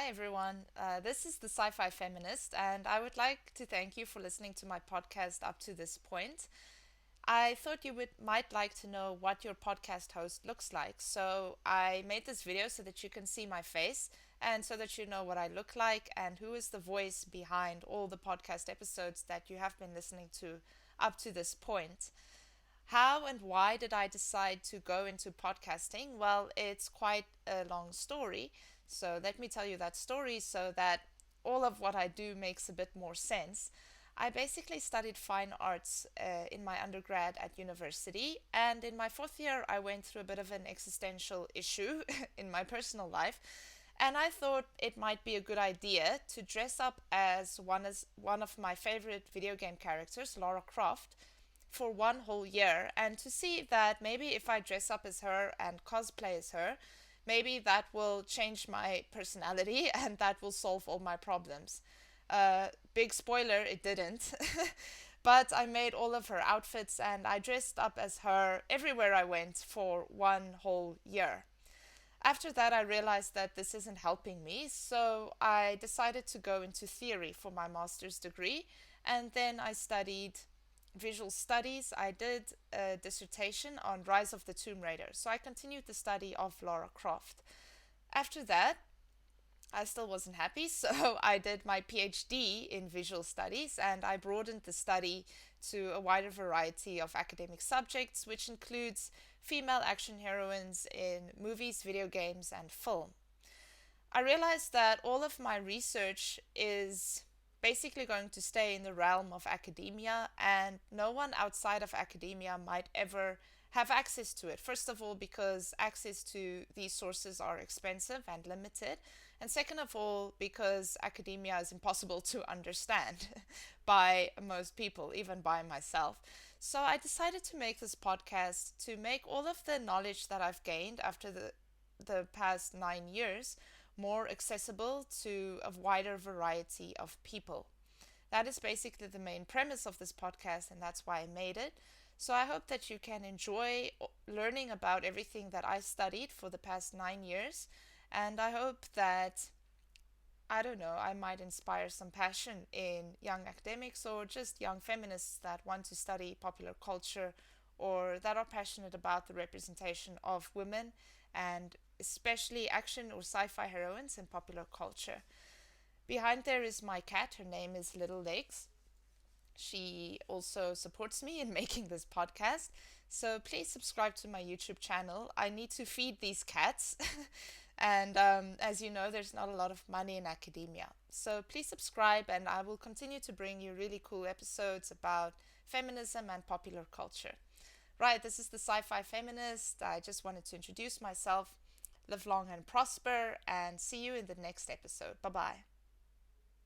Hi everyone, this is the Sci-Fi Feminist, and I would like to thank you for listening to my podcast up to this point. I thought you might like to know what your podcast host looks like, so I made this video so that you can see my face and so that you know what I look like and who is the voice behind all the podcast episodes that you have been listening to up to this point. How and why did I decide to go into podcasting? Well, it's quite a long story. So let me tell you that story so that all of what I do makes a bit more sense. I basically studied fine arts in my undergrad at university, and in my fourth year, I went through a bit of an existential issue in my personal life. And I thought it might be a good idea to dress up as one of my favorite video game characters, Lara Croft, for one whole year and to see that maybe if I dress up as her and cosplay as her, maybe that will change my personality and that will solve all my problems. Big spoiler, it didn't. But I made all of her outfits and I dressed up as her everywhere I went for one whole year. After that, I realized that this isn't helping me, so I decided to go into theory for my master's degree, and then I studied visual studies. I did a dissertation on Rise of the Tomb Raider, so I continued the study of Lara Croft. After that, I still wasn't happy, so I did my PhD in visual studies and I broadened the study to a wider variety of academic subjects, which includes female action heroines in movies, video games, and film. I realized that all of my research is basically going to stay in the realm of academia, and no one outside of academia might ever have access to it. First of all, because access to these sources are expensive and limited, and second of all, because academia is impossible to understand by most people, even by myself. So I decided to make this podcast to make all of the knowledge that I've gained after the past 9 years more accessible to a wider variety of people. That is basically the main premise of this podcast, and that's why I made it. So I hope that you can enjoy learning about everything that I studied for the past 9 years, and I hope that, I don't know, I might inspire some passion in young academics or just young feminists that want to study popular culture or that are passionate about the representation of women and especially action or sci-fi heroines in popular culture. Behind there is my cat. Her name is Little Legs. She also supports me in making this podcast. So please subscribe to my YouTube channel. I need to feed these cats. And as you know, there's not a lot of money in academia. So please subscribe and I will continue to bring you really cool episodes about feminism and popular culture. Right, this is the Sci-Fi Feminist. I just wanted to introduce myself. Live long and prosper, and see you in the next episode. Bye bye.